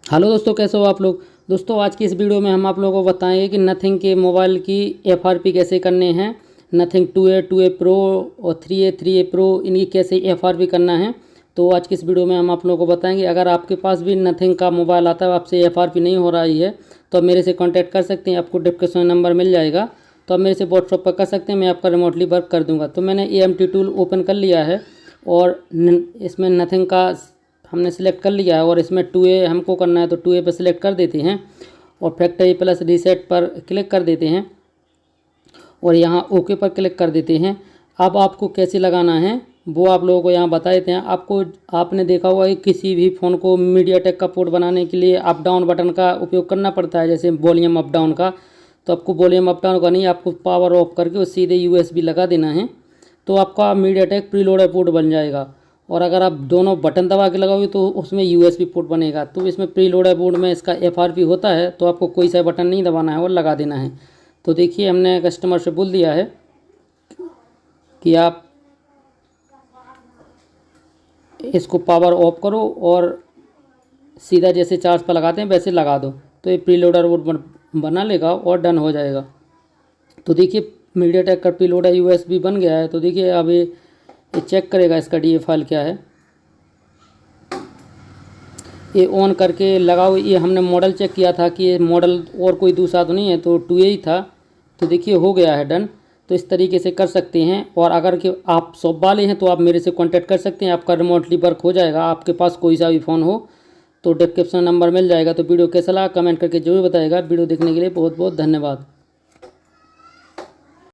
Hello दोस्तों, कैसे हो आप लोग। दोस्तों आज की इस वीडियो में हम आप लोगों को बताएंगे कि नथिंग के मोबाइल की एफआरपी कैसे करने हैं। नथिंग 2A प्रो और 3A प्रो इनकी कैसे एफआरपी करना है। तो आज की इस वीडियो में हम आप लोगों को बताएंगे। अगर आपके पास भी नथिंग का मोबाइल आता है, आपसे एफआरपी नहीं हो रही है, तो आप मेरे से कॉन्टैक्ट कर सकते हैं। आपको डिस्क्रिप्शन नंबर मिल जाएगा, तो आप मेरे से व्हाट्सअप पर कर सकते हैं। मैं आपका रिमोटली वर्क कर दूँगा। तो मैंने AMT टूल ओपन कर लिया है और इसमें नथिंग का हमने सेलेक्ट कर लिया है और इसमें 2A हमको करना है, तो 2A पर सिलेक्ट कर देते हैं और फैक्ट्री प्लस रीसेट पर क्लिक कर देते हैं और यहाँ ओके पर क्लिक कर देते हैं। अब आपको कैसे लगाना है वो आप लोगों को यहाँ बता देते हैं। आपने देखा होगा कि किसी भी फ़ोन को मीडियाटेक का पोर्ट बनाने के लिए अप डाउन बटन का उपयोग करना पड़ता है, जैसे वॉल्यूम अप डाउन का। तो आपको वॉल्यूम अप डाउन का नहीं, आपको पावर ऑफ करके उस सीधे USB लगा देना है, तो आपका मीडियाटेक प्रीलोडेड पोर्ट बन जाएगा। और अगर आप दोनों बटन दबा के लगाओगे तो उसमें USB पोर्ट बनेगा। तो इसमें प्रीलोडेड बोर्ड में इसका FRP होता है, तो आपको कोई सा बटन नहीं दबाना है और लगा देना है। तो देखिए, हमने कस्टमर से बोल दिया है कि आप इसको पावर ऑफ करो और सीधा जैसे चार्ज पर लगाते हैं वैसे लगा दो, तो ये प्रीलोडर बोर्ड बना लेगा और डन हो जाएगा। तो देखिए, मीडियाटेक का प्रीलोडर USB बन गया है। तो देखिए, अब ये चेक करेगा इसका DA फाइल क्या है। ये ऑन करके लगाओ। ये हमने मॉडल चेक किया था कि ये मॉडल और कोई दूसरा तो नहीं है, तो 2A ही था। तो देखिए, हो गया है डन। तो इस तरीके से कर सकते हैं। और अगर कि आप शॉप वाले हैं तो आप मेरे से कांटेक्ट कर सकते हैं, आपका रिमोटली वर्क हो जाएगा। आपके पास कोई सा भी फ़ोन हो तो डिस्क्रिप्शन नंबर मिल जाएगा। तो वीडियो कैसा लगा कमेंट करके जरूर बताइएगा। वीडियो देखने के लिए बहुत बहुत धन्यवाद।